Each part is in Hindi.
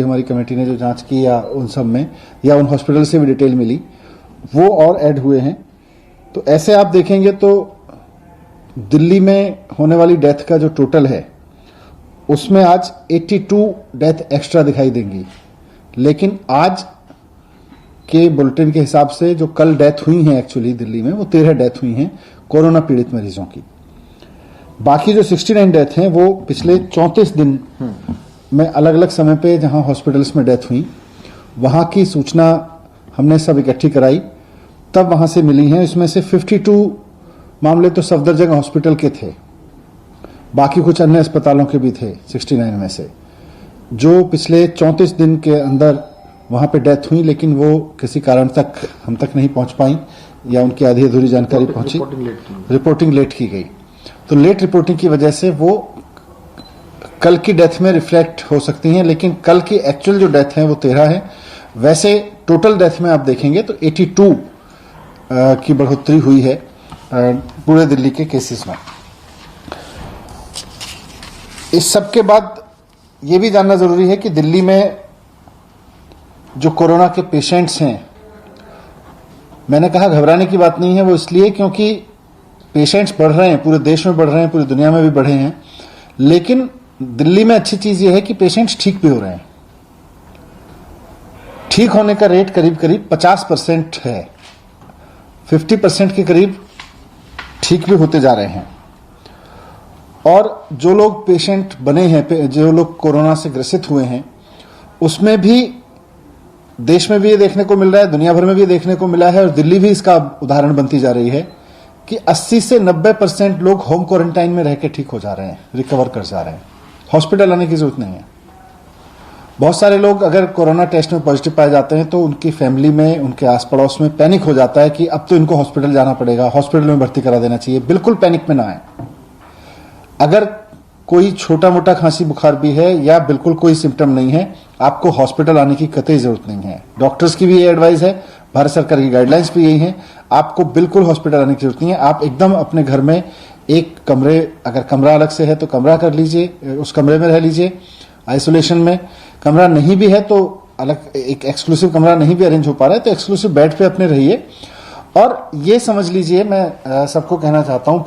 हमारी कमेटी ने जो जांच की या उन सब में या उन हॉस्पिटल से भी डिटेल मिली, वो और ऐड हुए हैं। तो ऐसे आप देखेंगे तो दिल्ली में होने वाली डेथ का जो टोटल है उसमें आज 82 डेथ एक्स्ट्रा दिखाई देंगी, लेकिन आज के बुलेटिन के हिसाब से जो कल डेथ हुई हैं एक्चुअली दिल्ली में, वो 13 डेथ हुई हैं कोरोना पीड़ित मरीजों की। बाकी जो 69 डेथ हैं वो पिछले 34 दिन में अलग अलग समय पे जहां हॉस्पिटल्स में डेथ हुई वहां की सूचना हमने सब इकट्ठी कराई, तब वहां से मिली हैं। इसमें से 52 मामले तो सफदरजंग हॉस्पिटल के थे, बाकी कुछ अन्य अस्पतालों के भी थे 69 में से, जो पिछले 34 दिन के अंदर वहां पे डेथ हुई, लेकिन वो किसी कारण तक हम तक नहीं पहुंच पाई या उनकी आधी अधूरी जानकारी पहुंची, रिपोर्टिंग लेट की गई। तो लेट रिपोर्टिंग की वजह से वो कल की डेथ में रिफ्लेक्ट हो सकती हैं, लेकिन कल की एक्चुअल जो डेथ है वो 13 है। वैसे टोटल डेथ में आप देखेंगे तो 82 की बढ़ोतरी हुई है पूरे दिल्ली के केसेस में। इस सब के बाद ये भी जानना जरूरी है कि दिल्ली में जो कोरोना के पेशेंट्स हैं, मैंने कहा घबराने की बात नहीं है, वो इसलिए क्योंकि पेशेंट्स बढ़ रहे हैं, पूरे देश में बढ़ रहे हैं, पूरी दुनिया में भी बढ़े हैं, लेकिन दिल्ली में अच्छी चीज ये है कि पेशेंट्स ठीक भी हो रहे हैं। ठीक होने का रेट करीब करीब 50% है, 50% के करीब ठीक भी होते जा रहे हैं। और जो लोग पेशेंट बने हैं, जो लोग कोरोना से ग्रसित हुए हैं, उसमें भी देश में भी ये देखने को मिल रहा है, दुनिया भर में भी देखने को मिला है, और दिल्ली भी इसका उदाहरण बनती जा रही है कि 80 से 90% लोग होम क्वारंटाइन में रह के ठीक हो जा रहे हैं, रिकवर कर जा रहे हैं, हॉस्पिटल आने की जरूरत नहीं है। बहुत सारे लोग अगर कोरोना टेस्ट में पॉजिटिव पाए जाते हैं तो उनकी फैमिली में, उनके आस पड़ोस में पैनिक हो जाता है कि अब तो इनको हॉस्पिटल जाना पड़ेगा, हॉस्पिटल में भर्ती करा देना चाहिए। बिल्कुल पैनिक में ना आए। अगर कोई छोटा मोटा खांसी बुखार भी है या बिल्कुल कोई सिम्टम नहीं है, आपको हॉस्पिटल आने की कतई जरूरत नहीं है। डॉक्टर्स की भी ये एडवाइस है, भारत सरकार की गाइडलाइंस भी यही है, आपको बिल्कुल हॉस्पिटल आने की जरूरत नहीं है। आप एकदम अपने घर में एक कमरे, अगर कमरा अलग से है तो कमरा कर लीजिए, उस कमरे में रह लीजिए आइसोलेशन में। कमरा नहीं भी है तो अलग एक एक्सक्लूसिव कमरा नहीं भी अरेंज हो पा रहा है तो एक्सक्लूसिव बेड पे अपने रहिए। और ये समझ लीजिए, मैं सबको कहना चाहता हूँ,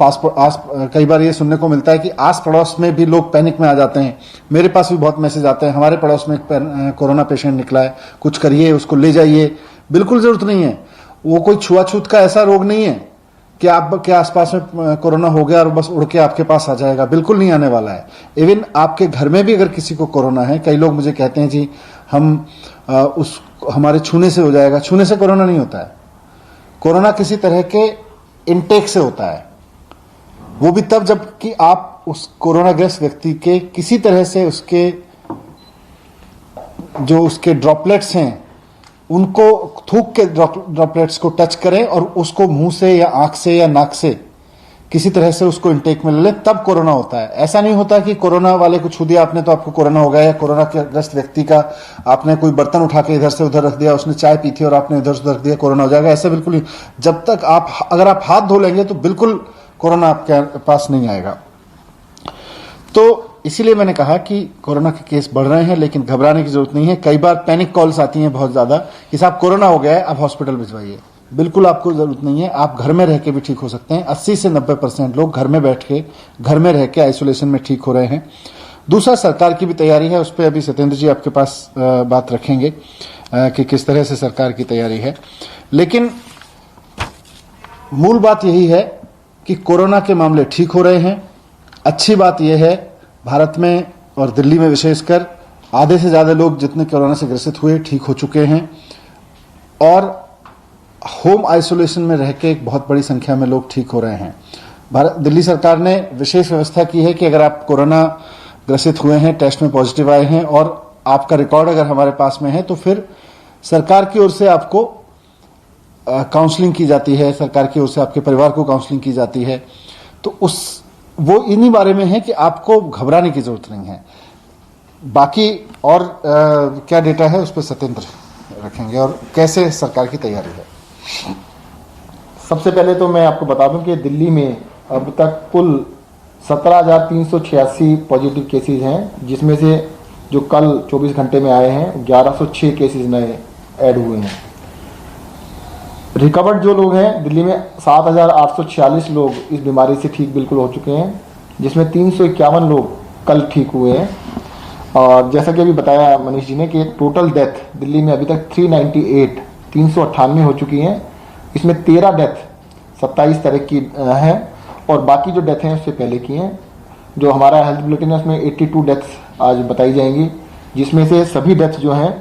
कई बार ये सुनने को मिलता है कि आस पड़ोस में भी लोग पैनिक में आ जाते हैं। मेरे पास भी बहुत मैसेज आते हैं, हमारे पड़ोस में एक कोरोना पेशेंट निकला है, कुछ करिए, उसको ले जाइए। बिल्कुल जरूरत नहीं है। वो कोई छुआछूत का ऐसा रोग नहीं है कि आपके आसपास में कोरोना हो गया और बस उड़ के आपके पास आ जाएगा, बिल्कुल नहीं आने वाला है। इवन आपके घर में भी अगर किसी को कोरोना है, कई लोग मुझे कहते हैं जी हम हमारे छूने से हो जाएगा। छूने से कोरोना नहीं होता है। कोरोना किसी तरह के इनटेक से होता है, वो भी तब जबकि आप उस कोरोनाग्रस्त व्यक्ति के किसी तरह से उसके जो उसके ड्रॉपलेट्स हैं उनको थूक के ड्रॉपलेट्स को टच करें और उसको मुंह से या आंख से या नाक से किसी तरह से उसको इंटेक में ले लें, तब कोरोना होता है। ऐसा नहीं होता कि कोरोना वाले को छू दिया आपने तो आपको कोरोना हो गया, या कोरोना के ग्रस्त व्यक्ति का आपने कोई बर्तन उठा के इधर से उधर रख दिया, उसने चाय पी थी और आपने इधर से उधर रख दिया, कोरोना हो जाएगा। ऐसा बिल्कुल नहीं। जब तक अगर आप हाथ धो लेंगे तो बिल्कुल कोरोना आपके पास नहीं आएगा। तो इसीलिए मैंने कहा कि कोरोना के केस बढ़ रहे हैं, लेकिन घबराने की जरूरत नहीं है। कई बार पैनिक कॉल्स आती हैं बहुत ज्यादा कि साहब कोरोना हो गया है, अब हॉस्पिटल भिजवाइए। बिल्कुल आपको जरूरत नहीं है, आप घर में रह के भी ठीक हो सकते हैं। 80 से 90% लोग घर में बैठ के, घर में रह के आइसोलेशन में ठीक हो रहे हैं। दूसरा, सरकार की भी तैयारी है, उस पर अभी सत्येंद्र जी आपके पास बात रखेंगे कि किस तरह से सरकार की तैयारी है। लेकिन मूल बात यही है कि कोरोना के मामले ठीक हो रहे हैं। अच्छी बात यह है, भारत में और दिल्ली में विशेषकर आधे से ज्यादा लोग जितने कोरोना से ग्रसित हुए ठीक हो चुके हैं, और होम आइसोलेशन में रह के एक बहुत बड़ी संख्या में लोग ठीक हो रहे हैं। दिल्ली सरकार ने विशेष व्यवस्था की है कि अगर आप कोरोना ग्रसित हुए हैं, टेस्ट में पॉजिटिव आए हैं और आपका रिकॉर्ड अगर हमारे पास में है, तो फिर सरकार की ओर से आपको काउंसलिंग की जाती है, सरकार की ओर से आपके परिवार को काउंसलिंग की जाती है। तो वो इन्हीं बारे में है कि आपको घबराने की जरूरत नहीं है। बाकी और क्या डेटा है उस पर सत्येंद्र रखेंगे और कैसे सरकार की तैयारी है। सबसे पहले तो मैं आपको बता दूं कि दिल्ली में अब तक कुल 17,386 पॉजिटिव केसेस हैं, जिसमें से जो कल 24 घंटे में आए हैं 1106 केसेस नए ऐड हुए हैं। रिकवर्ड जो लोग हैं दिल्ली में 7,846 लोग इस बीमारी से ठीक बिल्कुल हो चुके हैं, जिसमें 351 लोग कल ठीक हुए हैं। और जैसा कि अभी बताया मनीष जी ने कि टोटल डेथ दिल्ली में अभी तक 398 हो चुकी हैं। इसमें 13 डेथ 27 तारीख की हैं और बाकी जो डेथ हैं उससे पहले की हैं। जो हमारा हेल्थ बुलेटिन है उसमें 82 डेथ्स आज बताई जाएंगी, जिसमें से सभी डेथ जो हैं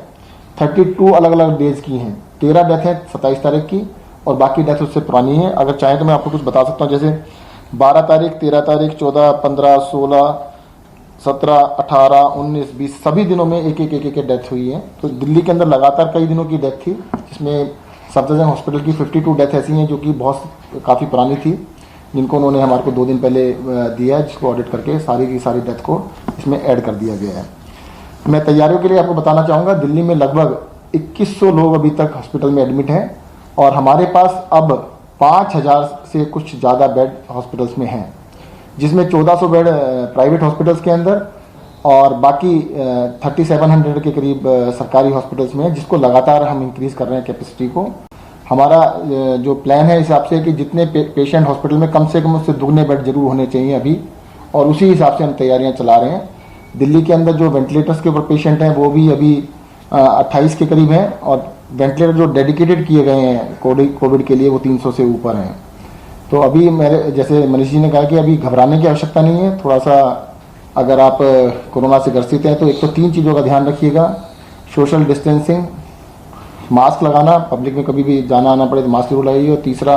32 अलग अलग डेज की हैं। 13 डेथ हैं 27 तारीख की और बाकी डेथ उससे पुरानी है। अगर चाहें तो मैं आपको कुछ बता सकता हूँ, जैसे 12 तारीख, 13 तारीख, 14, 15, 16, 17, 18, 19, 20 सभी दिनों में एक डेथ हुई है। तो दिल्ली के अंदर लगातार कई दिनों की डेथ थी, जिसमें सफदरजंग हॉस्पिटल की 52 डेथ ऐसी हैं जो कि काफ़ी पुरानी थी, जिनको उन्होंने हमारे को 2 दिन पहले दिया है, जिसको ऑडिट करके सारी की सारी डेथ को इसमें ऐड कर दिया गया है। मैं तैयारियों के लिए आपको बताना चाहूँगा, दिल्ली में लगभग 2100 लोग अभी तक हॉस्पिटल में एडमिट हैं और हमारे पास अब 5000 से कुछ ज़्यादा बेड हॉस्पिटल्स में हैं, जिसमें 1400 बेड प्राइवेट हॉस्पिटल्स के अंदर और बाकी 3700 के करीब सरकारी हॉस्पिटल्स में है, जिसको लगातार हम इंक्रीज कर रहे हैं कैपेसिटी को। हमारा जो प्लान है इस हिसाब से कि जितने पेशेंट हॉस्पिटल में कम से कम उससे दुगने बेड जरूर होने चाहिए अभी, और उसी हिसाब से हम तैयारियां चला रहे हैं। दिल्ली के अंदर जो वेंटिलेटर्स के ऊपर पेशेंट हैं वो भी अभी 28 के करीब हैं और वेंटिलेटर जो डेडिकेटेड किए गए हैं कोविड के लिए वो 300 से ऊपर हैं। तो अभी मेरे जैसे मनीष जी ने कहा कि अभी घबराने की आवश्यकता नहीं है। थोड़ा सा अगर आप कोरोना से ग्रसित हैं तो एक तो 3 चीज़ों का ध्यान रखिएगा, सोशल डिस्टेंसिंग, मास्क लगाना, पब्लिक में कभी भी जाना आना पड़े तो मास्क जरूर लगाइए, और तीसरा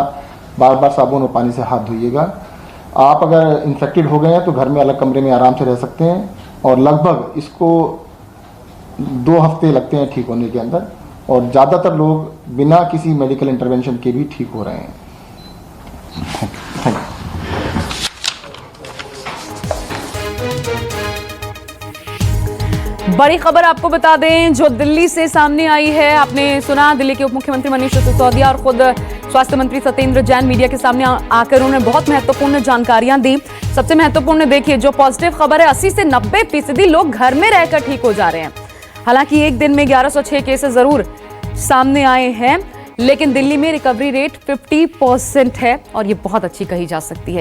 बार बार साबुन और पानी से हाथ धोइएगा। आप अगर इन्फेक्टेड हो गए हैं तो घर में अलग कमरे में आराम से रह सकते हैं और लगभग इसको 2 हफ्ते लगते हैं ठीक होने के अंदर, और ज़्यादातर लोग बिना किसी मेडिकल इंटरवेंशन के भी ठीक हो रहे हैं। Thank you. बड़ी खबर आपको बता दें जो दिल्ली से सामने आई है। आपने सुना दिल्ली के उप मुख्यमंत्री मनीष सिसोदिया और खुद स्वास्थ्य मंत्री सत्येंद्र जैन मीडिया के सामने आकर उन्होंने बहुत महत्वपूर्ण जानकारियां दी। सबसे महत्वपूर्ण देखिए जो पॉजिटिव खबर है, 80 से 90% लोग घर में रहकर ठीक हो जा रहे हैं। हालांकि एक दिन में 1106 केसेस जरूर सामने आए हैं, लेकिन दिल्ली में रिकवरी रेट 50% है और ये बहुत अच्छी कही जा सकती है।